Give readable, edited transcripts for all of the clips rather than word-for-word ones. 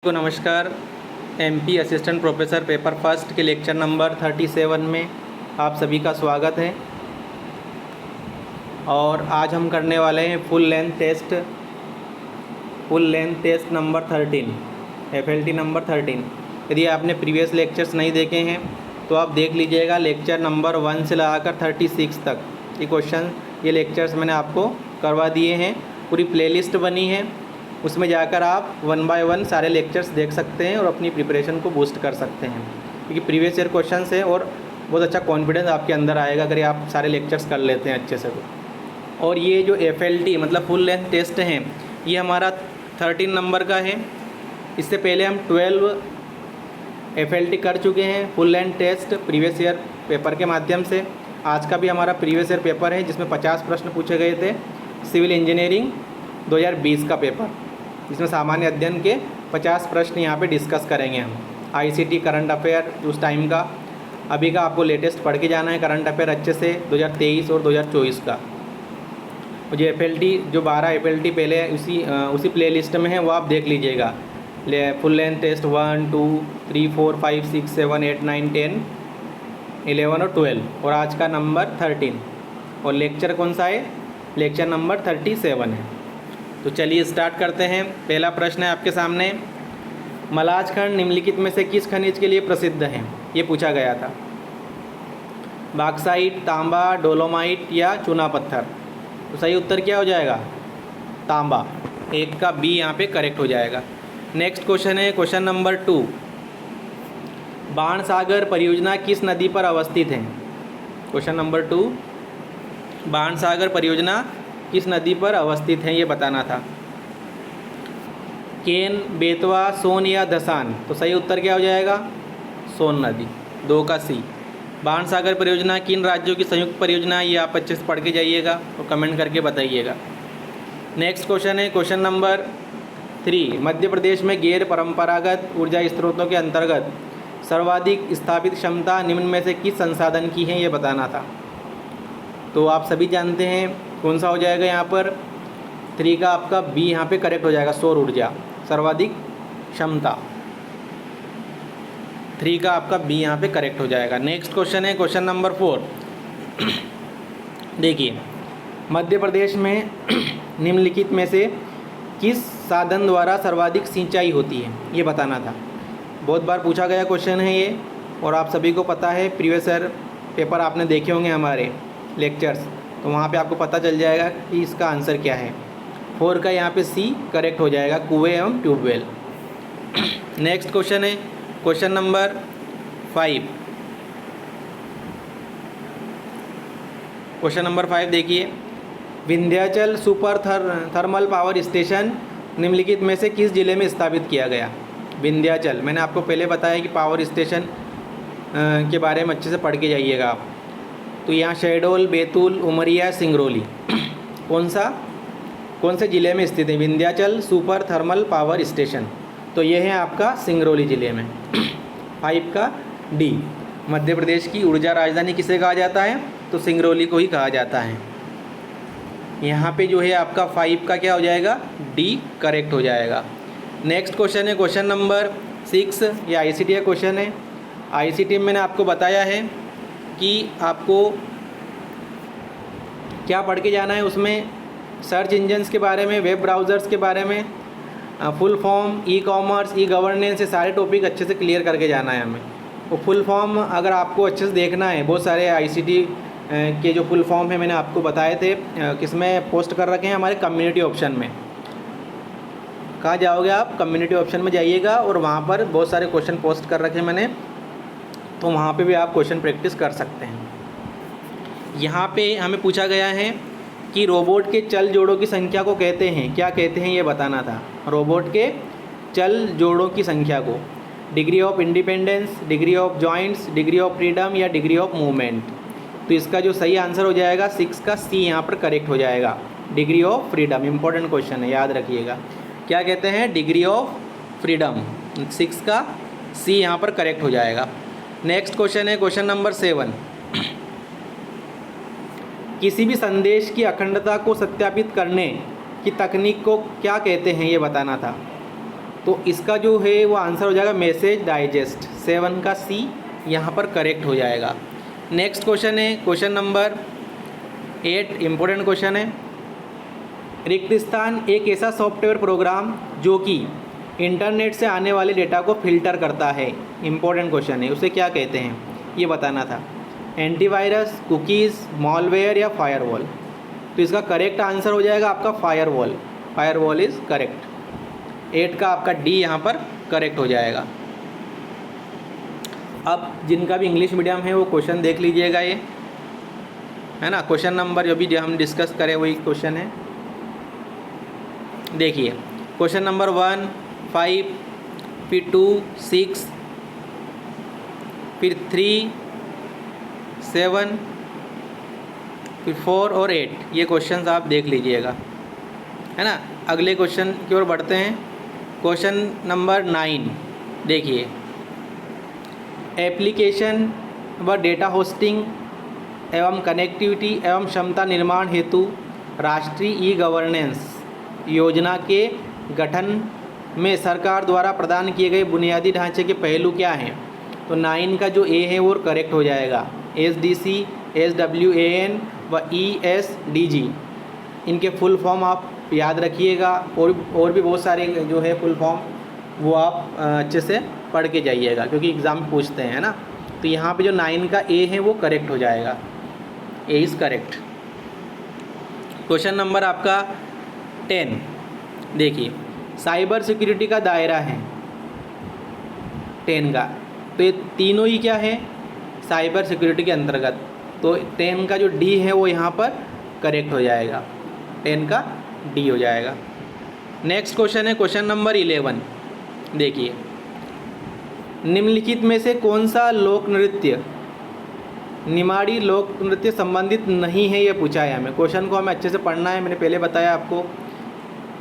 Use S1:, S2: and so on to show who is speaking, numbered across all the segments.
S1: को नमस्कार। MP assistant professor paper first के लेक्चर नंबर 37 में आप सभी का स्वागत है। और आज हम करने वाले हैं full length test number 13, FLT number 13। यदि आपने प्रीवियस लेक्चर्स नहीं देखे हैं तो आप देख लीजिएगा। लेक्चर नंबर 1 से लगाकर 36 तक ये लेक्चर्स मैंने आपको करवा दिए हैं। पूरी प्लेलिस्ट बनी है, उसमें जाकर आप 1 बाय 1 सारे लेक्चर्स देख सकते हैं और अपनी प्रिपरेशन को बूस्ट कर सकते हैं, क्योंकि प्रीवियस ईयर क्वेश्चंस है और बहुत अच्छा कॉन्फिडेंस आपके अंदर आएगा अगर आप सारे लेक्चर्स कर लेते हैं अच्छे से तो। और ये जो FLT मतलब फुल लेंथ टेस्ट हैं, ये हमारा 13 नंबर का है। इससे पहले हम 12 FLT कर चुके हैं full length test previous year paper के माध्यम से। आज का भी हमारा प्रीवियस ईयर पेपर है जिसमें 50 प्रश्न पूछे गए थे। सिविल इंजीनियरिंग 2020 का पेपर, जिसमें सामान्य अध्ययन के 50 प्रश्न यहाँ पे डिस्कस करेंगे हम। ICT करंट अफेयर उस टाइम का, अभी का आपको लेटेस्ट पढ़ के जाना है करंट अफेयर अच्छे से 2023 और 2024 का। और जो FLT जो 12 FLT पहले उसी प्लेलिस्ट में है, वो आप देख लीजिएगा। फुल लेंथ टेस्ट 1, 2, 3, 4, 5, 6, 7, 8, 9, 10, 11 और 12 और आज का नंबर 13। और लेक्चर कौन सा है? लेक्चर नंबर 37 है। तो चलिए स्टार्ट करते हैं। पहला प्रश्न है आपके सामने, मलाज खंड निम्नलिखित में से किस खनिज के लिए प्रसिद्ध है? ये पूछा गया था। बॉक्साइट, तांबा, डोलोमाइट या चूना पत्थर? तो सही उत्तर क्या हो जाएगा? तांबा। एक का बी यहाँ पे करेक्ट हो जाएगा। नेक्स्ट क्वेश्चन है क्वेश्चन नंबर 2, बाणसागर परियोजना किस नदी पर अवस्थित है? क्वेश्चन नंबर 2, बाणसागर परियोजना किस नदी पर अवस्थित है ये बताना था। केन, बेतवा, सोन या धसान? तो सही उत्तर क्या हो जाएगा? सोन नदी। 2 का सी। बाणसागर परियोजना किन राज्यों की संयुक्त परियोजना है? ये आप अच्छे से पढ़ के जाइएगा और कमेंट करके बताइएगा। नेक्स्ट क्वेश्चन है क्वेश्चन नंबर 3, मध्य प्रदेश में गैर परंपरागत ऊर्जा स्रोतों के अंतर्गत सर्वाधिक स्थापित क्षमता निम्न में से किस संसाधन की है? ये बताना था। तो आप सभी जानते हैं कौन सा हो जाएगा यहाँ पर? 3 का आपका बी यहाँ पे करेक्ट हो जाएगा, सौर ऊर्जा सर्वाधिक क्षमता। 3 का आपका बी यहाँ पे करेक्ट हो जाएगा। नेक्स्ट क्वेश्चन है क्वेश्चन नंबर 4। देखिए, मध्य प्रदेश में निम्नलिखित में से किस साधन द्वारा सर्वाधिक सिंचाई होती है? ये बताना था। बहुत बार पूछा गया क्वेश्चन है ये, और आप सभी को पता है। प्रीवियस ईयर पेपर आपने देखे होंगे हमारे लेक्चर्स, तो वहाँ पे आपको पता चल जाएगा कि इसका आंसर क्या है। 4 का यहाँ पे सी करेक्ट हो जाएगा, कुएं एवं ट्यूबवेल। नेक्स्ट क्वेश्चन है क्वेश्चन नंबर 5। क्वेश्चन नंबर 5 देखिए, Vindhyachal super thermal power station निम्नलिखित में से किस जिले में स्थापित किया गया? विंध्याचल, मैंने आपको पहले बताया कि पावर स्टेशन के बारे में अच्छे से पढ़ के जाइएगा आप। तो यहाँ शहडोल, बैतूल, उमरिया, सिंगरौली कौन से ज़िले में स्थित है? Vindhyachal super thermal power station, तो ये है आपका सिंगरौली ज़िले में। 5 का डी, मध्य प्रदेश की ऊर्जा राजधानी किसे कहा जाता है? तो सिंगरौली को ही कहा जाता है। यहाँ पे जो है आपका 5 का क्या हो जाएगा? डी करेक्ट हो जाएगा। नेक्स्ट क्वेश्चन है क्वेश्चन नंबर 6, ये ICT का क्वेश्चन है। ICT में मैंने आपको बताया है कि आपको क्या पढ़ के जाना है। उसमें सर्च इंजन्स के बारे में, वेब ब्राउज़र्स के बारे में, फुल फॉर्म, ई-कॉमर्स, ई-गवर्नेंस, ये सारे टॉपिक अच्छे से क्लियर करके जाना है हमें। वो फुल फॉर्म अगर आपको अच्छे से देखना है, बहुत सारे ICT के जो फुल फॉर्म है मैंने आपको बताए थे, किसमें पोस्ट कर रखे हैं? हमारे कम्युनिटी ऑप्शन में। कहाँ जाओगे आप? कम्युनिटी ऑप्शन में जाइएगा और वहाँ पर बहुत सारे क्वेश्चन पोस्ट कर रखे हैं मैंने, तो वहाँ पे भी आप क्वेश्चन प्रैक्टिस कर सकते हैं। यहाँ पे हमें पूछा गया है कि रोबोट के चल जोड़ों की संख्या को कहते हैं, क्या कहते हैं ये बताना था। रोबोट के चल जोड़ों की संख्या को degree of independence, degree of joints, degree of freedom या डिग्री ऑफ मूवमेंट? तो इसका जो सही आंसर हो जाएगा 6 का सी यहाँ पर करेक्ट हो जाएगा, degree of freedom. Important question है, याद रखिएगा। क्या कहते हैं? Degree of freedom. 6 का सी यहाँ पर करेक्ट हो जाएगा। नेक्स्ट क्वेश्चन है क्वेश्चन नंबर 7, किसी भी संदेश की अखंडता को सत्यापित करने की तकनीक को क्या कहते हैं? ये बताना था। तो इसका जो है वो आंसर हो जाएगा मैसेज डाइजेस्ट, 7 का सी यहाँ पर करेक्ट हो जाएगा। नेक्स्ट क्वेश्चन है क्वेश्चन नंबर 8, इम्पोर्टेंट क्वेश्चन है। रिक्त स्थान एक ऐसा सॉफ्टवेयर प्रोग्राम जो कि इंटरनेट से आने वाले डेटा को फिल्टर करता है। इम्पोर्टेंट क्वेश्चन है, उसे क्या कहते हैं ये बताना था। एंटीवायरस, कुकीज़, मॉलवेयर या फायरवॉल। तो इसका करेक्ट आंसर हो जाएगा आपका फायरवॉल। Firewall is correct. 8 का आपका डी यहाँ पर करेक्ट हो जाएगा। अब जिनका भी इंग्लिश मीडियम है वो क्वेश्चन देख लीजिएगा, ये है ना। क्वेश्चन नंबर जो भी हम डिस्कस करें वही क्वेश्चन है। देखिए क्वेश्चन नंबर 1, 5, फिर 2, 6, फिर 3, 7, फिर 4 और 8, ये क्वेश्चंस आप देख लीजिएगा, है ना। अगले क्वेश्चन की ओर बढ़ते हैं। क्वेश्चन नंबर 9 देखिए, एप्लीकेशन व डेटा होस्टिंग एवं कनेक्टिविटी एवं क्षमता निर्माण हेतु राष्ट्रीय ई गवर्नेंस योजना के गठन में सरकार द्वारा प्रदान किए गए बुनियादी ढांचे के पहलू क्या हैं। तो 9 का जो ए है वो करेक्ट हो जाएगा। SDC, SWAN व ESDG, इनके फुल फॉर्म आप याद रखिएगा, और भी बहुत सारे जो है फुल फॉर्म वो आप अच्छे से पढ़ के जाइएगा क्योंकि एग्ज़ाम में पूछते हैं, है ना। तो यहाँ पे जो 9 का ए है वो करेक्ट हो जाएगा, A is correct. Question number आपका 10 देखिए, साइबर सिक्योरिटी का दायरा है 10 का, तो ये तीनों ही क्या है साइबर सिक्योरिटी के अंतर्गत। तो 10 का जो डी है वो यहाँ पर करेक्ट हो जाएगा, 10 का डी हो जाएगा। नेक्स्ट क्वेश्चन है क्वेश्चन नंबर 11 देखिए, निम्नलिखित में से कौन सा लोक नृत्य निमाड़ी लोक नृत्य संबंधित नहीं है, ये पूछा है हमें। क्वेश्चन को हमें अच्छे से पढ़ना है, मैंने पहले बताया आपको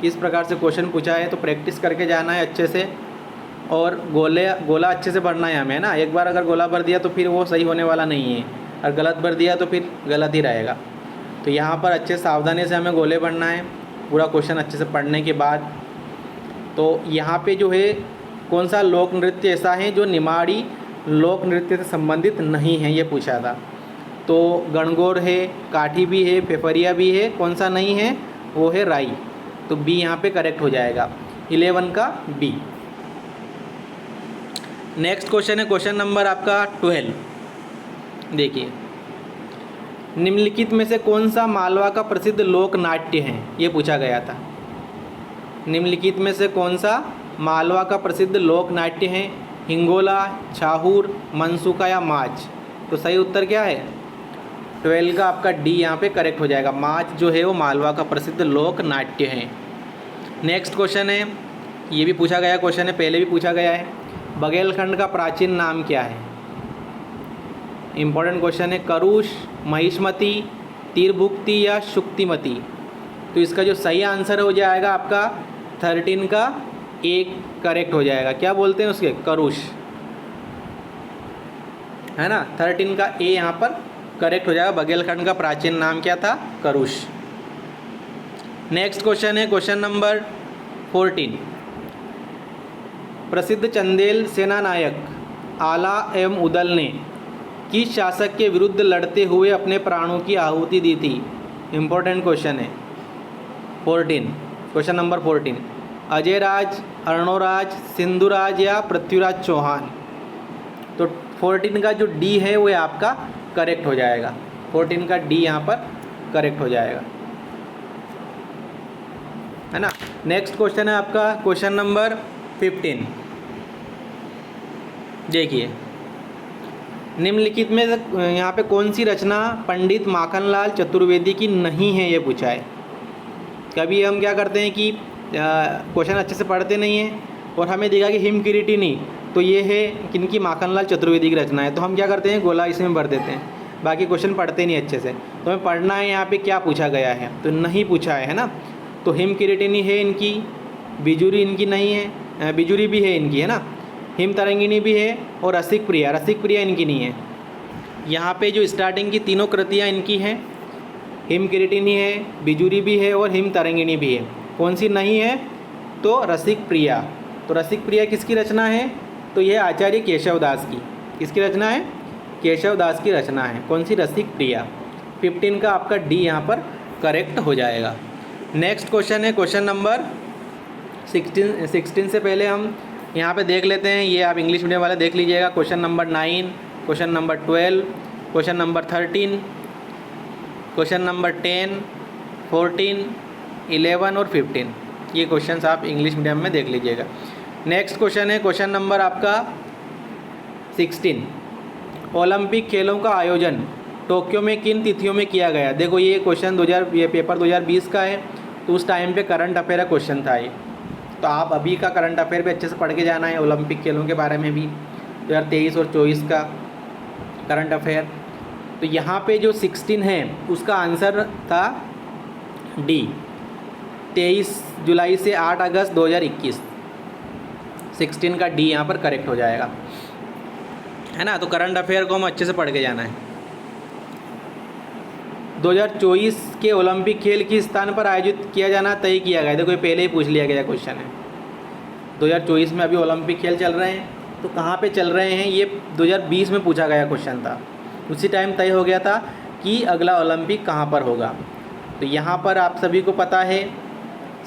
S1: किस प्रकार से क्वेश्चन पूछा है, तो प्रैक्टिस करके जाना है अच्छे से, और गोला अच्छे से भरना है हमें, है ना। एक बार अगर गोला भर दिया तो फिर वो सही होने वाला नहीं है, और गलत भर दिया तो फिर गलत ही रहेगा। तो यहाँ पर अच्छे सावधानी से हमें गोले भरना है पूरा क्वेश्चन अच्छे से पढ़ने के बाद। तो यहाँ पे जो है कौन सा लोक नृत्य ऐसा है जो निमाड़ी लोक नृत्य से संबंधित नहीं है, ये पूछा था। तो गणगौर है, काठी भी है, पेपरिया भी है, कौन सा नहीं है वो है राई। तो बी यहाँ पे करेक्ट हो जाएगा, 11 का बी। नेक्स्ट क्वेश्चन है क्वेश्चन नंबर आपका 12 देखिए, निम्नलिखित में से कौन सा मालवा का प्रसिद्ध लोक नाट्य है, ये पूछा गया था। निम्नलिखित में से कौन सा मालवा का प्रसिद्ध लोक नाट्य है, हिंगोला, छाहूर, मनसूका या माच। तो सही उत्तर क्या है 12 का आपका डी यहाँ पे करेक्ट हो जाएगा। माच जो है वो मालवा का प्रसिद्ध लोक नाट्य है। नेक्स्ट क्वेश्चन है, ये भी पूछा गया क्वेश्चन है, पहले भी पूछा गया है, बघेलखंड का प्राचीन नाम क्या है। इम्पोर्टेंट क्वेश्चन है, करुष, महिष्मती, तीरभुक्ति या शुक्तिमती। तो इसका जो सही आंसर हो जाएगा आपका 13 का एक करेक्ट हो जाएगा। क्या बोलते हैं उसके, करुष, है ना। 13 का ए यहाँ पर करेक्ट हो जाएगा। बघेलखंड का प्राचीन नाम क्या था, करुष। नेक्स्ट क्वेश्चन है क्वेश्चन नंबर 14, प्रसिद्ध चंदेल सेनानायक आला एवं उदल ने किस शासक के विरुद्ध लड़ते हुए अपने प्राणों की आहुति दी थी। इम्पोर्टेंट क्वेश्चन है 14, क्वेश्चन नंबर 14, अजयराज, अर्णोराज, सिंधुराज या पृथ्वीराज चौहान। तो 14 का जो डी है वो आपका करेक्ट हो जाएगा, 14 का डी यहाँ पर करेक्ट हो जाएगा, है ना। नेक्स्ट क्वेश्चन है आपका क्वेश्चन नंबर 15 देखिए, निम्नलिखित में यहाँ पे कौन सी रचना पंडित माखनलाल चतुर्वेदी की नहीं है, ये पूछा है। कभी हम क्या करते हैं कि क्वेश्चन अच्छे से पढ़ते नहीं हैं और हमें देखा कि हिम किरीटिनी, तो ये है किनकी, माखनलाल चतुर्वेदी की रचना है, तो हम क्या करते हैं गोला इसमें भर देते हैं, बाकी क्वेश्चन पढ़ते नहीं अच्छे से। तो हमें पढ़ना है यहाँ पे क्या पूछा गया है, तो नहीं पूछा है ना। तो हिम किरीटिनी है इनकी, बिजुरी इनकी नहीं है, बिजुरी भी है इनकी, है ना, हिम तरंगिनी भी है, और रसिक प्रिया इनकी नहीं है। यहाँ पे जो स्टार्टिंग की तीनों कृतियाँ इनकी हैं, हिम किरीटिनी है, बिजुरी भी है और हिम तरंगिणी भी है। कौन सी नहीं है, तो रसिक प्रिया। तो रसिक प्रिया किसकी रचना है? तो यह आचार्य केशवदास की। किसकी रचना है? केशवदास की रचना है। कौन सी? रसिक प्रिया। 15 का आपका डी यहाँ पर करेक्ट हो जाएगा। नेक्स्ट क्वेश्चन है क्वेश्चन नंबर 16 से पहले हम यहाँ पे देख लेते हैं, ये आप इंग्लिश मीडियम वाले देख लीजिएगा। Question number 9, question number 12, question number 13, question number 10, 14, 11 और 15, ये क्वेश्चंस आप इंग्लिश मीडियम में देख लीजिएगा। नेक्स्ट क्वेश्चन है क्वेश्चन नंबर आपका 16, ओलंपिक खेलों का आयोजन टोक्यो में किन तिथियों में किया गया? देखो ये क्वेश्चन ये पेपर 2020 का है, तो उस टाइम पे करंट अफेयर का क्वेश्चन था ये। तो आप अभी का करंट अफेयर भी अच्छे से पढ़ के जाना है, ओलंपिक खेलों के बारे में भी 2023 और 24 का करंट अफेयर। तो यहाँ पे जो 16 है उसका आंसर था डी, 23 जुलाई से 8 अगस्त 2021। 16 का डी यहाँ पर करेक्ट हो जाएगा, है ना। तो करंट अफेयर को हम अच्छे से पढ़ के जाना है। 2024 के ओलंपिक खेल किस स्थान पर आयोजित किया जाना तय किया गया? देखो ये पहले ही पूछ लिया गया क्वेश्चन है। 2024 में अभी ओलंपिक खेल चल रहे हैं, तो कहाँ पे चल रहे हैं ये 2020 में पूछा गया क्वेश्चन था। उसी टाइम तय हो गया था कि अगला ओलंपिक कहाँ पर होगा। तो यहाँ पर आप सभी को पता है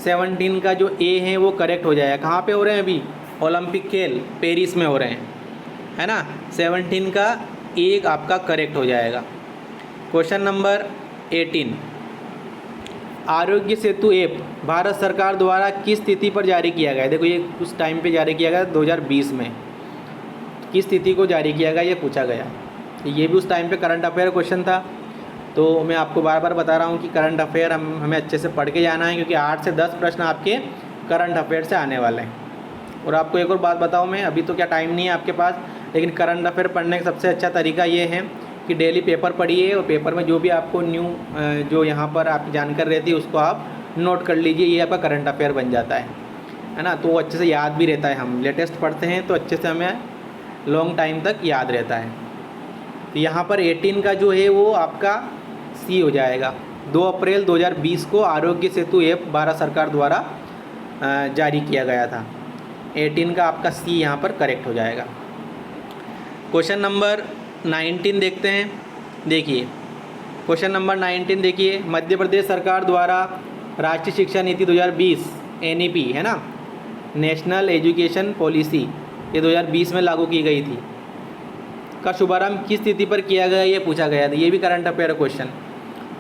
S1: 17 का जो ए है वो करेक्ट हो जाएगा। कहाँ पे हो रहे हैं अभी ओलंपिक खेल? पेरिस में हो रहे हैं, है ना। 17 का ए आपका करेक्ट हो जाएगा। Question number 18, Aarogya Setu app Bharat सरकार द्वारा किस तिथि पर जारी किया गया? देखो ये उस टाइम पे जारी किया गया 2020 में। किस तिथि को जारी किया गया ये पूछा गया। ये भी उस टाइम पे करंट अफेयर क्वेश्चन था। तो मैं आपको बार बार बता रहा हूँ कि करंट अफेयर हमें अच्छे से पढ़ के जाना है, क्योंकि 8 से 10 प्रश्न आपके करंट अफेयर से आने वाले हैं। और आपको एक और बात बताऊँ मैं, अभी तो क्या टाइम नहीं है आपके पास, लेकिन करंट अफेयर पढ़ने का सबसे अच्छा तरीका ये है कि डेली पेपर पढ़िए और पेपर में जो भी आपको न्यू जो यहाँ पर आपकी जानकारी रहती है उसको आप नोट कर लीजिए। ये आपका करंट अफेयर बन जाता है ना। तो वो अच्छे से याद भी रहता है। हम लेटेस्ट पढ़ते हैं तो अच्छे से हमें लॉन्ग टाइम तक याद रहता है। तो यहाँ पर 18 का जो है वो आपका सी हो जाएगा। 2 अप्रैल 2020 को आरोग्य सेतु ऐप भारत सरकार द्वारा जारी किया गया था। 18 का आपका सी यहाँ पर करेक्ट हो जाएगा। क्वेश्चन नंबर 19 देखते हैं। देखिए क्वेश्चन नंबर 19 देखिए, मध्य प्रदेश सरकार द्वारा राष्ट्रीय शिक्षा नीति 2020 NEP है ना, नेशनल एजुकेशन पॉलिसी, ये 2020 में लागू की गई थी, का शुभारंभ किस तिथि पर किया गया ये पूछा गया था। ये भी करंट अफेयर क्वेश्चन।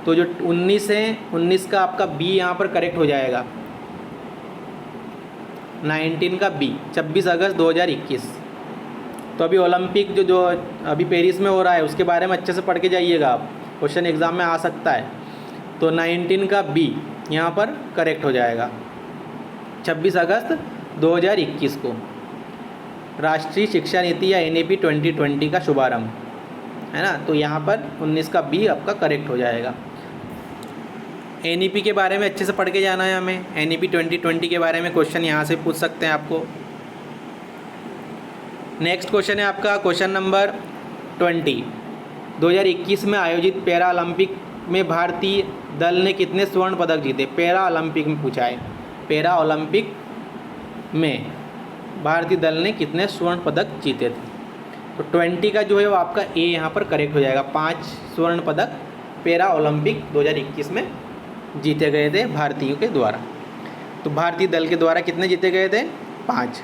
S1: तो जो 19 है, 19 का आपका बी यहाँ पर करेक्ट हो जाएगा। 19 का बी 26 अगस्त 2021। तो अभी ओलंपिक जो अभी पेरिस में हो रहा है उसके बारे में अच्छे से पढ़ के जाइएगा आप, क्वेश्चन एग्ज़ाम में आ सकता है। तो 19 का बी यहाँ पर करेक्ट हो जाएगा। 26 अगस्त 2021 को राष्ट्रीय शिक्षा नीति या NEP 2020 का शुभारंभ, है ना। तो यहाँ पर 19 का बी आपका करेक्ट हो जाएगा। NEP के बारे में अच्छे से पढ़ के जाना है हमें। NEP 2020 के बारे में क्वेश्चन यहाँ से पूछ सकते हैं आपको। नेक्स्ट क्वेश्चन है आपका क्वेश्चन नंबर 20, 2021 में आयोजित पैरा ओलंपिक में भारतीय दल ने कितने स्वर्ण पदक जीते? पैरा ओलंपिक में पूछा है। पैरा ओलंपिक में भारतीय दल ने कितने स्वर्ण पदक जीते थे? तो 20 का जो है वो आपका ए यहाँ पर करेक्ट हो जाएगा। 5 स्वर्ण पदक पैरा ओलंपिक 2021 में जीते गए थे भारतीयों के द्वारा। तो भारतीय दल के द्वारा कितने जीते गए थे? 5।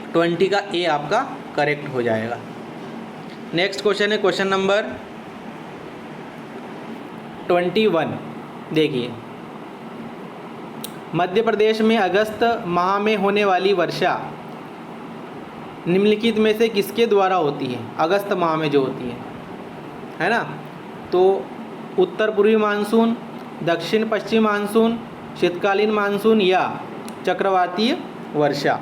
S1: 20 का ए आपका करेक्ट हो जाएगा। नेक्स्ट क्वेश्चन है क्वेश्चन नंबर 21। देखिए, मध्य प्रदेश में अगस्त माह में होने वाली वर्षा निम्नलिखित में से किसके द्वारा होती है? अगस्त माह में जो होती है ना। तो उत्तर पूर्वी मानसून, दक्षिण पश्चिम मानसून, शीतकालीन मानसून या चक्रवातीय वर्षा।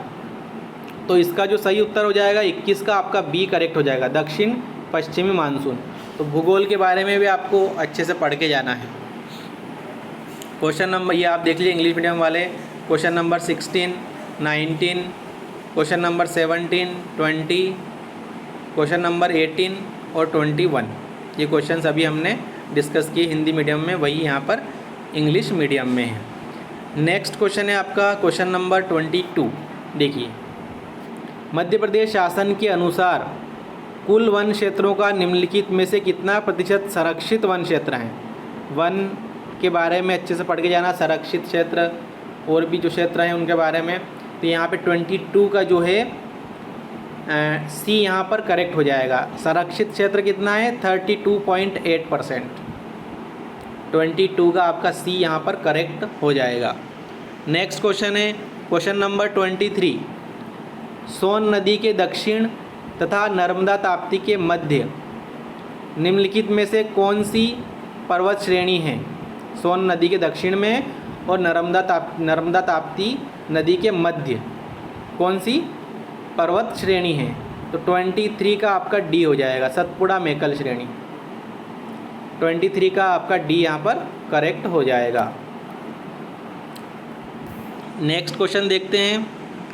S1: तो इसका जो सही उत्तर हो जाएगा 21 का आपका बी करेक्ट हो जाएगा, दक्षिण पश्चिमी मानसून। तो भूगोल के बारे में भी आपको अच्छे से पढ़ के जाना है। क्वेश्चन नंबर ये आप देख लीजिए इंग्लिश मीडियम वाले, question number 16, 19, question number 17, 20, question number 18 और 21। ये क्वेश्चन अभी हमने डिस्कस किए हिंदी मीडियम में, वही यहाँ पर इंग्लिश मीडियम में है। नेक्स्ट क्वेश्चन है आपका क्वेश्चन नंबर 22। देखिए, मध्य प्रदेश शासन के अनुसार कुल वन क्षेत्रों का निम्नलिखित में से कितना प्रतिशत संरक्षित वन क्षेत्र हैं। वन के बारे में अच्छे से पढ़ के जाना, संरक्षित क्षेत्र और भी जो क्षेत्र हैं उनके बारे में। तो यहाँ पे 22 का जो है सी यहाँ पर करेक्ट हो जाएगा। संरक्षित क्षेत्र कितना है 32.8%। 22 का आपका सी यहाँ पर करेक्ट हो जाएगा। नेक्स्ट क्वेश्चन है क्वेश्चन नंबर 23। सोन नदी के दक्षिण तथा नर्मदा ताप्ती के मध्य निम्नलिखित में से कौन सी पर्वत श्रेणी है। सोन नदी के दक्षिण में और नर्मदा ताप्ती नदी के मध्य कौन सी पर्वत श्रेणी है। तो 23 का आपका डी हो जाएगा, सतपुड़ा मेकल श्रेणी। 23 का आपका डी यहाँ पर करेक्ट हो जाएगा। नेक्स्ट क्वेश्चन देखते हैं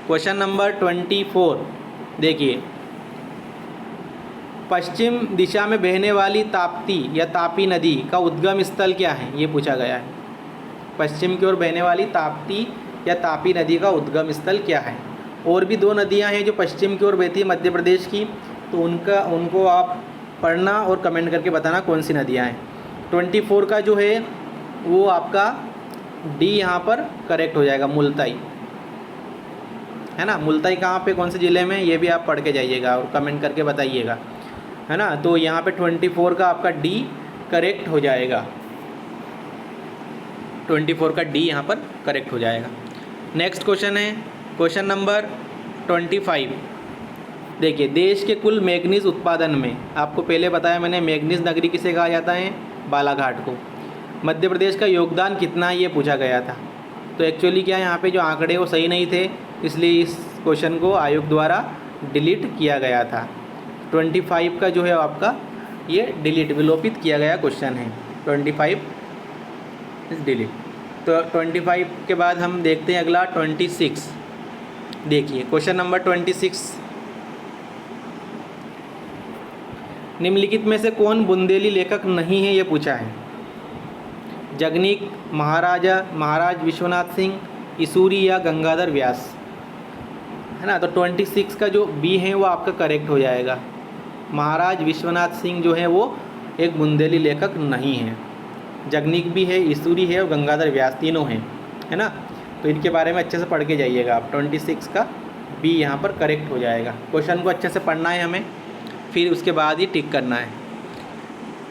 S1: क्वेश्चन नंबर 24। देखिए, पश्चिम दिशा में बहने वाली ताप्ती या तापी नदी का उद्गम स्थल क्या है, ये पूछा गया है। पश्चिम की ओर बहने वाली ताप्ती या तापी नदी का उद्गम स्थल क्या है। और भी दो नदियां हैं जो पश्चिम की ओर बहती है मध्य प्रदेश की, तो उनको आप पढ़ना और कमेंट करके बताना कौन सी नदियां हैं। 24 का जो है वो आपका डी यहाँ पर करेक्ट हो जाएगा, मुल्ताई है ना। मुल्ताई कहाँ पे, कौन से ज़िले में, ये भी आप पढ़ के जाइएगा और कमेंट करके बताइएगा, है ना। तो यहाँ पे 24 का आपका डी करेक्ट हो जाएगा। 24 का डी यहाँ पर करेक्ट हो जाएगा। नेक्स्ट क्वेश्चन है क्वेश्चन नंबर 25। देखिए, देश के कुल मैग्नीज उत्पादन में, आपको पहले बताया मैंने, मैग्नीज नगरी किसे कहा जाता है, बालाघाट को। मध्य प्रदेश का योगदान कितना है ये पूछा गया था। तो एक्चुअली क्या, यहाँ पे जो आंकड़े वो सही नहीं थे, इसलिए इस क्वेश्चन को आयोग द्वारा डिलीट किया गया था। 25 का जो है आपका ये डिलीट, विलोपित किया गया क्वेश्चन है। 25 डिलीट। तो 25 के बाद हम देखते हैं अगला 26। देखिए, क्वेश्चन नंबर 26। निम्नलिखित में से कौन बुंदेली लेखक नहीं है, ये पूछा है। जगनीक, महाराज विश्वनाथ सिंह, इसूरी या गंगाधर व्यास, है ना। तो 26 का जो बी है वो आपका करेक्ट हो जाएगा। महाराज विश्वनाथ सिंह जो है वो एक बुंदेली लेखक नहीं है। जगनीक भी है, इसूरी है और गंगाधर व्यास, तीनों हैं, है ना। तो इनके बारे में अच्छे से पढ़ के जाइएगा आप। 26 का बी यहाँ पर करेक्ट हो जाएगा। क्वेश्चन को अच्छे से पढ़ना है हमें, फिर उसके बाद ही टिक करना है।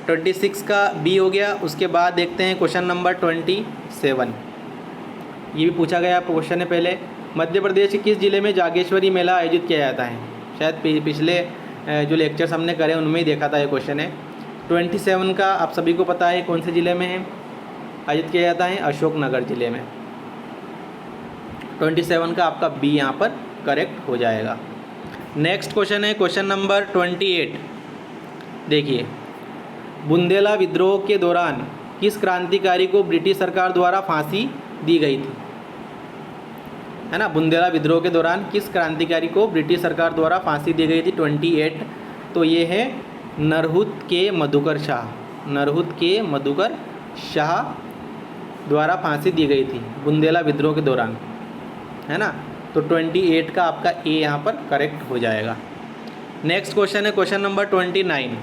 S1: 26 का बी हो गया। उसके बाद देखते हैं क्वेश्चन नंबर 27। ये भी पूछा गया क्वेश्चन है पहले। मध्य प्रदेश के किस ज़िले में जागेश्वरी मेला आयोजित किया जाता है। शायद पिछले जो लेक्चर्स हमने करे उनमें ही देखा था ये क्वेश्चन है। 27 का आप सभी को पता है कौन से ज़िले में है आयोजित किया जाता है, अशोकनगर ज़िले में। 27 का आपका बी यहाँ पर करेक्ट हो जाएगा। नेक्स्ट क्वेश्चन है क्वेश्चन नंबर 28। देखिए, बुंदेला विद्रोह के दौरान किस क्रांतिकारी को ब्रिटिश सरकार द्वारा फांसी दी गई थी, है ना। बुंदेला विद्रोह के दौरान किस क्रांतिकारी को ब्रिटिश सरकार द्वारा फांसी दी गई थी 28। तो ये है नरहुत के मधुकर शाह। नरहुत के मधुकर शाह द्वारा फांसी दी गई थी बुंदेला विद्रोह के दौरान, है ना। तो 28 का आपका ए यहाँ पर करेक्ट हो जाएगा। नेक्स्ट क्वेश्चन है क्वेश्चन नंबर 29।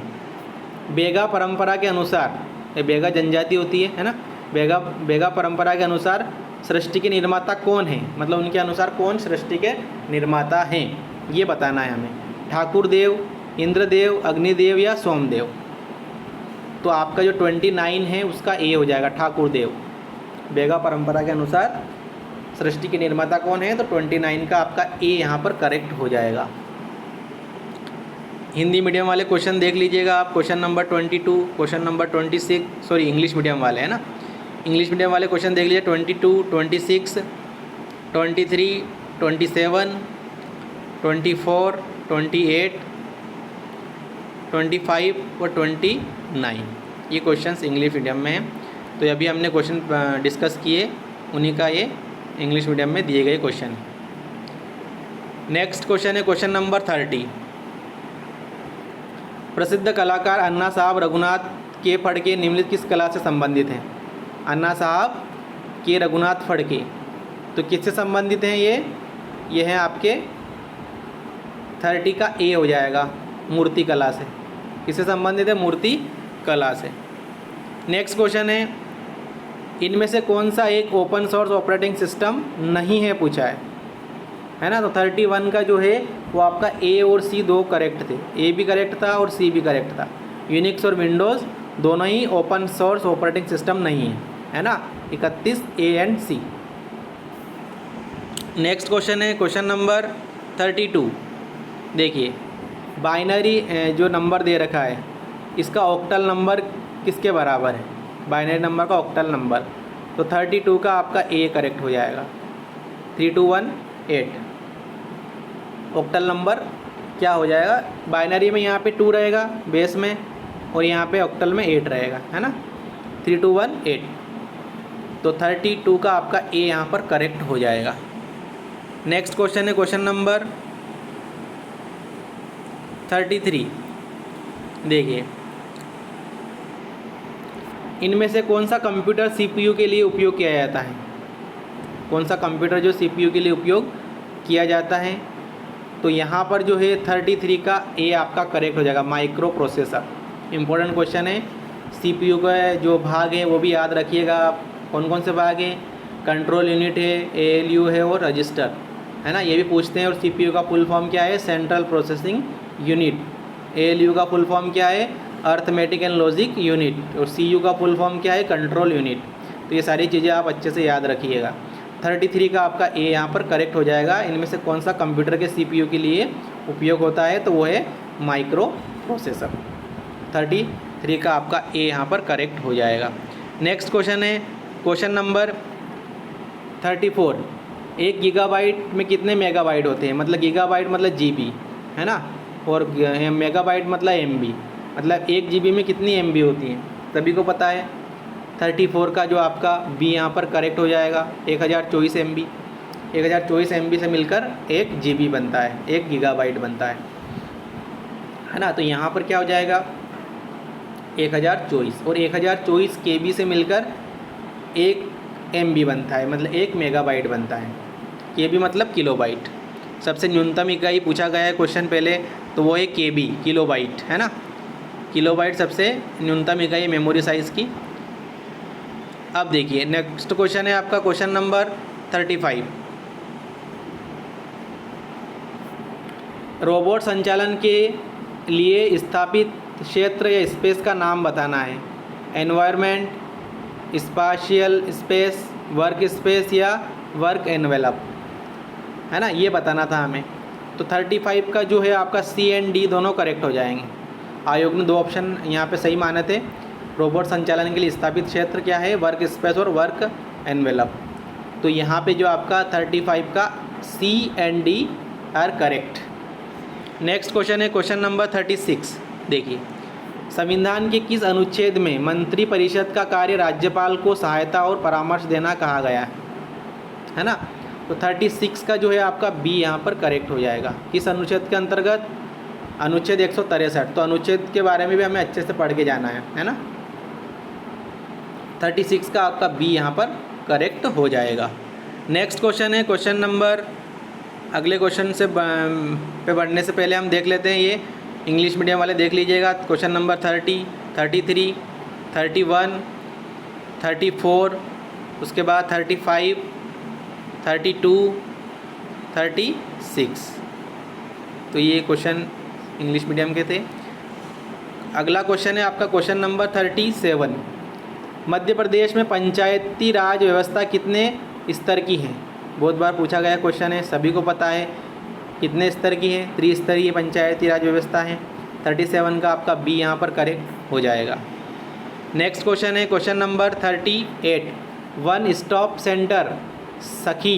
S1: बेगा परंपरा के अनुसार, ये बेगा जनजाति होती है ना। बेगा परंपरा के अनुसार सृष्टि के निर्माता कौन है, मतलब उनके अनुसार कौन सृष्टि के निर्माता हैं, ये बताना है हमें। ठाकुर देव, इंद्रदेव, अग्निदेव या सोमदेव। तो आपका जो 29 है उसका ए हो जाएगा, ठाकुर देव। बेगा परंपरा के अनुसार सृष्टि के निर्माता कौन है, तो 29 का आपका ए यहाँ पर करेक्ट हो जाएगा। हिंदी मीडियम वाले क्वेश्चन देख लीजिएगा आप। Question number 22, question number 26, sorry English medium वाले है ना। इंग्लिश मीडियम वाले क्वेश्चन देख लीजिए 22, 26, 23, 27, 24, 28, 25 और 29। ये क्वेश्चंस इंग्लिश मीडियम में हैं। तो अभी हमने क्वेश्चन डिस्कस किए, उन्हीं का ये इंग्लिश मीडियम में दिए गए क्वेश्चन। नेक्स्ट क्वेश्चन है क्वेश्चन नंबर 30। प्रसिद्ध कलाकार अन्ना साहब रघुनाथ के फड़के निम्नलिखित किस कला से संबंधित हैं। अन्ना साहब के रघुनाथ फड़के तो किससे संबंधित हैं ये हैं आपके 30 का ए हो जाएगा, मूर्ति कला से। किससे संबंधित है? मूर्ति कला से। नेक्स्ट क्वेश्चन है, इनमें से कौन सा एक ओपन सोर्स ऑपरेटिंग सिस्टम नहीं है, पूछा है ना। तो 31 का जो है वो आपका ए और सी दो करेक्ट थे, ए भी करेक्ट था और सी भी करेक्ट था। यूनिक्स और विंडोज़ दोनों ही ओपन सोर्स ऑपरेटिंग सिस्टम नहीं है ना। 31 A and C. Next question है क्वेश्चन नंबर 32। देखिए बाइनरी जो नंबर दे रखा है इसका ऑक्टल नंबर किसके बराबर है? बाइनरी नंबर का ऑक्टल नंबर। तो 32 का आपका ए करेक्ट हो जाएगा, 3218। ऑक्टल नंबर क्या हो जाएगा? बाइनरी में यहाँ पे 2 रहेगा बेस में और यहाँ पे ऑक्टल में 8 रहेगा, है ना। 3218। तो 32 का आपका ए यहाँ पर करेक्ट हो जाएगा। नेक्स्ट क्वेश्चन है क्वेश्चन नंबर 33। देखिए इनमें से कौन सा कंप्यूटर सीपीयू के लिए उपयोग किया जाता है? कौन सा कंप्यूटर जो सीपीयू के लिए उपयोग किया जाता है? तो यहाँ पर जो है 33 का ए आपका करेक्ट हो जाएगा, माइक्रो प्रोसेसर। इम्पोर्टेंट क्वेश्चन है। सीपीयू का जो भाग है वो भी याद रखिएगा आप, कौन कौन से भाग हैं। कंट्रोल यूनिट है, एएलयू है और रजिस्टर, है ना, ये भी पूछते हैं। और सीपीयू का फुल फॉर्म क्या है? Central processing unit. एएलयू का फुल फॉर्म क्या है? Arithmetic and logic unit. और सीयू का फुल फॉर्म क्या है? Control unit. तो ये सारी चीज़ें आप अच्छे से याद रखिएगा। 33 का आपका ए यहाँ पर करेक्ट हो जाएगा। इनमें से कौन सा कंप्यूटर के सीपीयू के लिए उपयोग होता है? तो वो है माइक्रो प्रोसेसर। 33 का आपका ए यहाँ पर करेक्ट हो जाएगा। नेक्स्ट क्वेश्चन है क्वेश्चन नंबर 34। 1 गीगाबाइट में कितने मेगाबाइट होते हैं? मतलब गीगाबाइट मतलब जीबी, है ना, और मेगाबाइट मतलब एमबी। मतलब 1 जीबी में कितनी एमबी होती हैं? सभी को पता है। 34 का जो आपका बी यहाँ पर करेक्ट हो जाएगा, 1024 एमबी। 1024 एमबी से मिलकर 1 जीबी बनता है, 1 गीगाबाइट बनता है ना। तो यहाँ पर क्या हो जाएगा? 1024। और 1024 केबी से मिलकर 1 एमबी बनता है, मतलब 1 मेगाबाइट बनता है। केबी मतलब किलोबाइट। सबसे न्यूनतम इकाई पूछा गया है क्वेश्चन पहले, तो वो है केबी, किलोबाइट, है ना। किलोबाइट सबसे न्यूनतम इकाई मेमोरी साइज़ की। अब देखिए नेक्स्ट क्वेश्चन है आपका क्वेश्चन नंबर 35। रोबोट संचालन के लिए स्थापित क्षेत्र या स्पेस का नाम बताना है। Environment, spatial space, work space या वर्क एनवेलप, है ना, ये बताना था हमें। तो 35 का जो है आपका सी एंड डी दोनों करेक्ट हो जाएंगे। आयोग ने 2 ऑप्शन यहाँ पे सही माने थे। रोबोट संचालन के लिए स्थापित क्षेत्र क्या है? वर्क स्पेस और वर्क एनवेलप। तो यहाँ पे जो आपका 35 का C and D are correct. Next question है क्वेश्चन नंबर 36। देखिए संविधान के किस अनुच्छेद में मंत्रिपरिषद का कार्य राज्यपाल को सहायता और परामर्श देना कहा गया है ना। तो 36 का जो है आपका बी यहाँ पर करेक्ट हो जाएगा। किस अनुच्छेद के अंतर्गत? अनुच्छेद 163। तो अनुच्छेद के बारे में भी हमें अच्छे से पढ़ के जाना है ना। 36 का आपका बी यहाँ पर करेक्ट हो जाएगा। नेक्स्ट क्वेश्चन है क्वेश्चन नंबर, अगले क्वेश्चन से पे बढ़ने से पहले हम देख लेते हैं, ये इंग्लिश मीडियम वाले देख लीजिएगा। क्वेश्चन नंबर 30, 33, 31, 34, उसके बाद 35, 32, 36। तो ये क्वेश्चन इंग्लिश मीडियम के थे। अगला क्वेश्चन है आपका क्वेश्चन नंबर 37। मध्य प्रदेश में पंचायती राज व्यवस्था कितने स्तर की है? बहुत बार पूछा गया क्वेश्चन है, सभी को पता है कितने स्तर की है। त्रिस्तरीय पंचायती राज व्यवस्था है। 37 का आपका बी यहाँ पर करेक्ट हो जाएगा। नेक्स्ट क्वेश्चन है question number 38। One stop centre सखी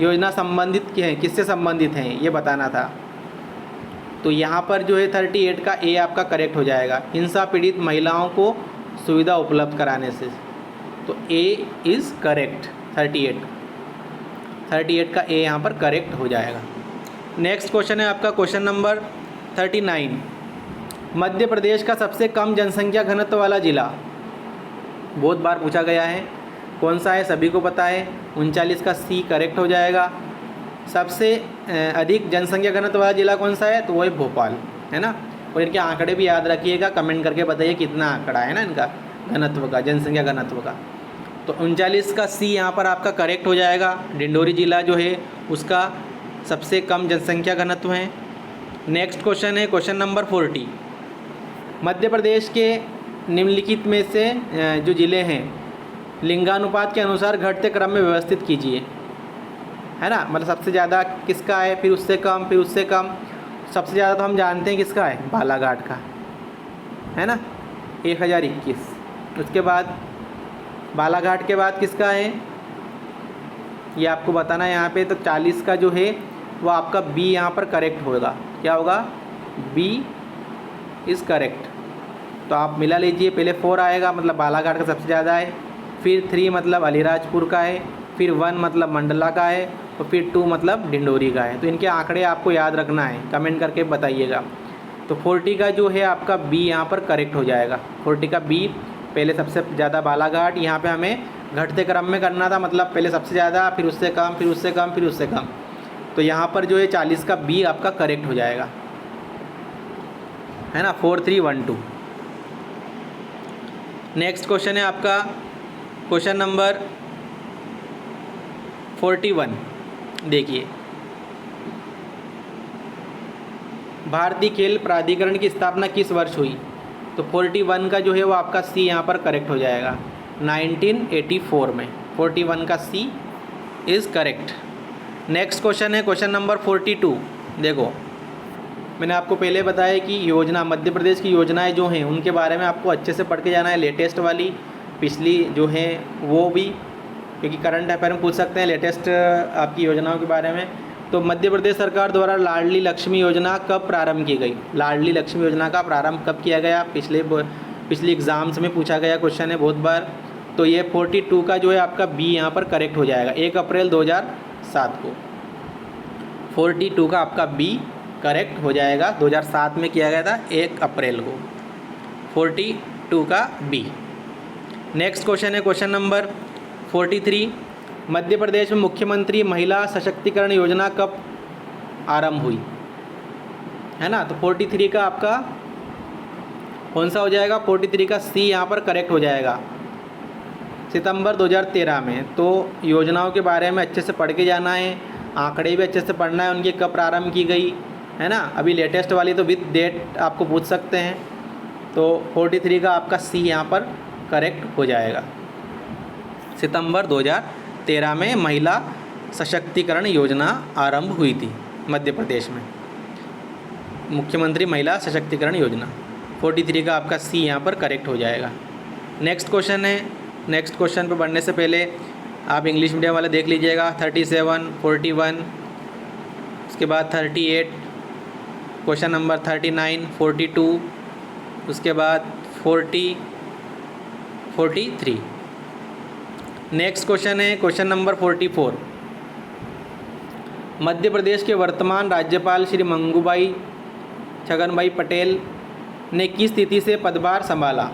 S1: योजना संबंधित है, किससे संबंधित हैं ये बताना था। तो यहाँ पर जो है 38 का ए आपका करेक्ट हो जाएगा, हिंसा पीड़ित महिलाओं को सुविधा उपलब्ध कराने से। तो ए इज़ करेक्ट। 38 का ए यहाँ पर करेक्ट हो जाएगा। नेक्स्ट क्वेश्चन है आपका क्वेश्चन नंबर 39। मध्य प्रदेश का सबसे कम जनसंख्या घनत्व वाला जिला, बहुत बार पूछा गया है। कौन सा है सभी को पता है, 39 का सी करेक्ट हो जाएगा। सबसे अधिक जनसंख्या घनत्व वाला जिला कौन सा है, तो वो है भोपाल, है ना। और इनके आंकड़े भी याद रखिएगा, कमेंट करके बताइए कितना आंकड़ा है ना इनका घनत्व का, जनसंख्या घनत्व का। तो 39 का सी यहाँ पर आपका करेक्ट हो जाएगा। डिंडोरी जिला जो है उसका सबसे कम जनसंख्या घनत्व है। नेक्स्ट क्वेश्चन है क्वेश्चन नंबर 40। मध्य प्रदेश के निम्नलिखित में से जो ज़िले हैं लिंगानुपात के अनुसार घटते क्रम में व्यवस्थित कीजिए, है ना। मतलब सबसे ज़्यादा किसका है, फिर उससे कम, फिर उससे कम। सबसे ज़्यादा तो हम जानते हैं किसका है, बालाघाट का, है ना, 1021। उसके बाद बालाघाट के बाद किसका है, ये आपको बताना है यहाँ पे। तो 40 का जो है वो आपका बी यहाँ पर करेक्ट होगा। क्या होगा, बी इज़ करेक्ट। तो आप मिला लीजिए, पहले 4 आएगा मतलब बालाघाट का सबसे ज़्यादा है, फिर 3 मतलब अलीराजपुर का है, फिर 1 मतलब मंडला का है, और फिर 2 मतलब डिंडोरी का है। तो इनके आंकड़े आपको याद रखना है, कमेंट करके बताइएगा। तो 40 का जो है आपका बी यहाँ पर करेक्ट हो जाएगा। 40 का बी, पहले सबसे ज़्यादा बालाघाट, यहाँ पे हमें घटते क्रम में करना था, मतलब पहले सबसे ज़्यादा, फिर उससे कम, फिर उससे कम, फिर उससे कम। तो यहाँ पर जो है 40 का बी आपका करेक्ट हो जाएगा, है ना, 4312। नेक्स्ट क्वेश्चन है आपका क्वेश्चन नंबर 41। देखिए, भारतीय खेल प्राधिकरण की स्थापना किस वर्ष हुई। तो 41 का जो है वो आपका सी यहाँ पर करेक्ट हो जाएगा, 1984 में। 41 का सी इज़ करेक्ट। नेक्स्ट क्वेश्चन है क्वेश्चन नंबर 42। देखो, मैंने आपको पहले बताया कि योजना, मध्य प्रदेश की योजनाएं जो हैं उनके बारे में आपको अच्छे से पढ़ के जाना है। लेटेस्ट वाली, पिछली जो है वो भी, क्योंकि करंट अफेयर में पूछ सकते हैं लेटेस्ट आपकी योजनाओं के बारे में। तो मध्य प्रदेश सरकार द्वारा लाडली लक्ष्मी योजना कब प्रारंभ की गई। लाडली लक्ष्मी योजना का प्रारंभ कब किया गया, पिछले एग्ज़ाम्स में पूछा गया क्वेश्चन है बहुत बार। तो ये 42 का जो है आपका बी यहाँ पर करेक्ट हो जाएगा, 1 अप्रैल 2007 को। 42 का आपका बी करेक्ट हो जाएगा, 2007 में किया गया था 1 अप्रैल को, 42 का बी। नेक्स्ट क्वेश्चन है क्वेश्चन नंबर 43। मध्य प्रदेश में मुख्यमंत्री महिला सशक्तिकरण योजना कब आरंभ हुई, है ना। तो 43 का आपका कौन सा हो जाएगा, 43 का सी यहाँ पर करेक्ट हो जाएगा, सितंबर 2013 में। तो योजनाओं के बारे में अच्छे से पढ़ के जाना है, आंकड़े भी अच्छे से पढ़ना है, उनकी कब प्रारंभ की गई, है ना। अभी लेटेस्ट वाली तो विद डेट आपको पूछ सकते हैं। तो 43 का आपका सी यहाँ पर करेक्ट हो जाएगा, सितंबर 2013 में महिला सशक्तिकरण योजना आरंभ हुई थी मध्य प्रदेश में, मुख्यमंत्री महिला सशक्तिकरण योजना। 43 का आपका सी यहाँ पर करेक्ट हो जाएगा। नेक्स्ट क्वेश्चन है, नेक्स्ट क्वेश्चन पर बढ़ने से पहले आप इंग्लिश मीडियम वाले देख लीजिएगा। 37, 41, उसके बाद 38, क्वेश्चन नंबर 39, 42, उसके बाद 40, 43। नेक्स्ट क्वेश्चन है क्वेश्चन नंबर 44। मध्य प्रदेश के वर्तमान राज्यपाल श्री मंगूभाई छगनभाई पटेल ने किस तिथि से पदभार संभाला,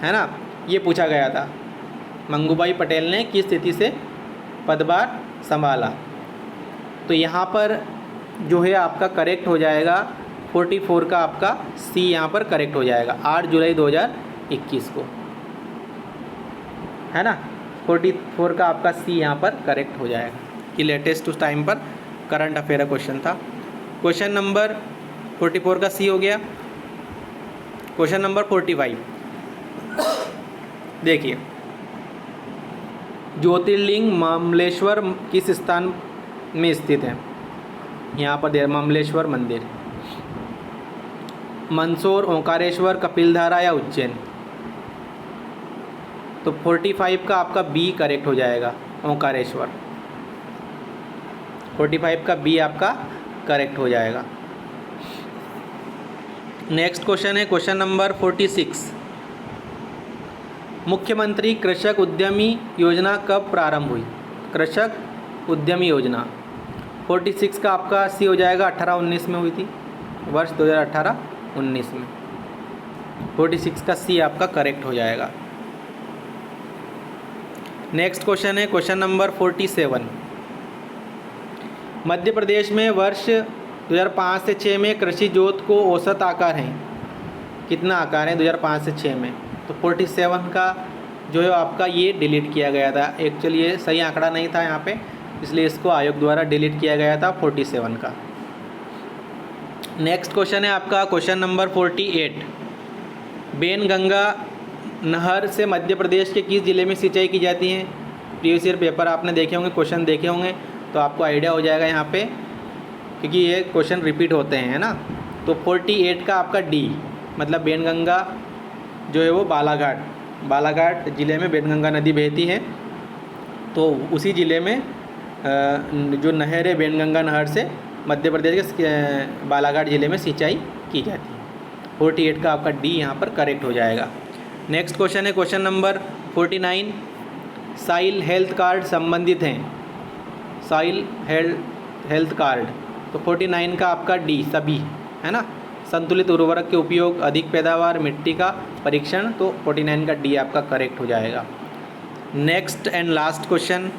S1: है ना, ये पूछा गया था। मंगूभाई पटेल ने किस तिथि से पदभार संभाला। तो यहाँ पर जो है आपका करेक्ट हो जाएगा, 44 का आपका सी यहाँ पर करेक्ट हो जाएगा, 8 जुलाई 2021 को, है ना। 44 का आपका सी यहाँ पर करेक्ट हो जाएगा, कि लेटेस्ट उस टाइम पर करंट अफेयर क्वेश्चन था। क्वेश्चन नंबर 44 का सी हो गया। Question number 45। देखिए, ज्योतिर्लिंग ममलेश्वर किस स्थान में स्थित है। यहाँ पर ममलेश्वर मंदिर, मंदसौर, ओंकारेश्वर, कपिलधारा या उज्जैन। तो 45 का आपका बी करेक्ट हो जाएगा, ओंकारेश्वर। 45 का बी आपका करेक्ट हो जाएगा। नेक्स्ट क्वेश्चन है क्वेश्चन नंबर 46। मुख्यमंत्री कृषक उद्यमी योजना कब प्रारंभ हुई। कृषक उद्यमी योजना 46 का आपका सी हो जाएगा, 18-19 में हुई थी, वर्ष 2018-19 में। 46 का सी आपका करेक्ट हो जाएगा। नेक्स्ट क्वेश्चन है क्वेश्चन नंबर 47। मध्य प्रदेश में वर्ष 2005 से 6 में कृषि जोत को औसत आकार है, कितना आकार है 2005 से 6 में? तो 47 का जो है आपका ये डिलीट किया गया था। एक्चुअली ये सही आंकड़ा नहीं था यहाँ पे, इसलिए इसको आयोग द्वारा डिलीट किया गया था 47 का। नेक्स्ट क्वेश्चन है आपका क्वेश्चन नंबर 48। बेनगंगा नहर से मध्य प्रदेश के किस ज़िले में सिंचाई की जाती है? प्रीवियस ईयर पेपर आपने देखे होंगे, क्वेश्चन देखे होंगे, तो आपको आइडिया हो जाएगा यहाँ पे, क्योंकि ये क्वेश्चन रिपीट होते हैं, है ना। तो 48 का आपका डी, मतलब बेनगंगा जो है वो बालाघाट ज़िले में बेनगंगा नदी बहती है, तो उसी ज़िले में जो नहर है बेनगंगा नहर से मध्य प्रदेश के बालाघाट ज़िले में सिंचाई की जाती है। 48 का आपका डी यहाँ पर करेक्ट हो जाएगा। नेक्स्ट क्वेश्चन है question number 49। Soil health card संबंधित हैं, सॉइल हेल्थ कार्ड, तो 49 का आपका डी सभी, है ना। संतुलित उर्वरक के उपयोग, अधिक पैदावार, मिट्टी का परीक्षण, तो 49 का डी आपका करेक्ट हो जाएगा। Next and last question,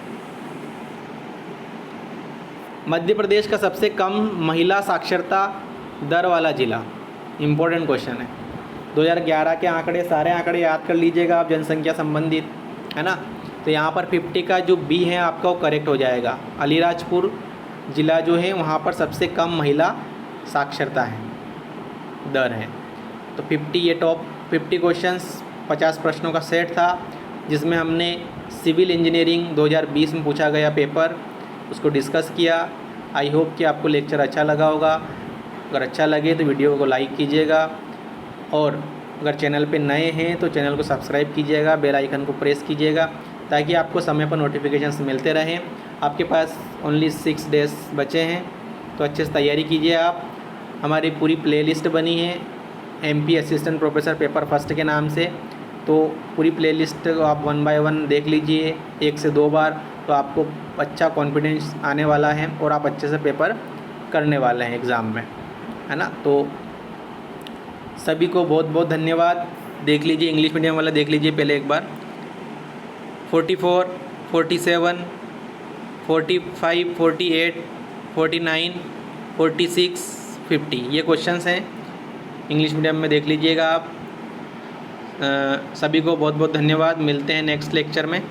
S1: Madhya Pradesh का सबसे कम महिला साक्षरता दर वाला जिला, इम्पोर्टेंट क्वेश्चन है। 2011 के आंकड़े, सारे आंकड़े याद कर लीजिएगा आप जनसंख्या संबंधित, है ना। तो यहाँ पर 50 का जो बी है आपका वो करेक्ट हो जाएगा। अलीराजपुर ज़िला जो है वहाँ पर सबसे कम महिला साक्षरता है, दर है। तो 50 ये टॉप 50 क्वेश्चंस 50 प्रश्नों का सेट था, जिसमें हमने सिविल इंजीनियरिंग 2020 में पूछा गया पेपर उसको डिस्कस किया। आई होप कि आपको लेक्चर अच्छा लगा होगा। अगर अच्छा लगे तो वीडियो को लाइक कीजिएगा, और अगर चैनल पे नए हैं तो चैनल को सब्सक्राइब कीजिएगा, बेल आइकन को प्रेस कीजिएगा, ताकि आपको समय पर नोटिफिकेशंस मिलते रहें। आपके पास ओनली 6 डेज़ बचे हैं, तो अच्छे से तैयारी कीजिए आप। हमारी पूरी प्लेलिस्ट बनी है MP assistant professor paper first के नाम से, तो पूरी प्लेलिस्ट आप 1 बाय 1 देख लीजिए 1 से 2 बार, तो आपको अच्छा कॉन्फिडेंस आने वाला है और आप अच्छे से पेपर करने वाले हैं एग्ज़ाम में, है ना। तो सभी को बहुत बहुत धन्यवाद। देख लीजिए, इंग्लिश मीडियम वाला देख लीजिए पहले एक बार। 44, 47, 45, 48, 49, 46, 50 ये क्वेश्चंस हैं, इंग्लिश मीडियम में देख लीजिएगा आप। सभी को बहुत बहुत धन्यवाद। मिलते हैं नेक्स्ट लेक्चर में।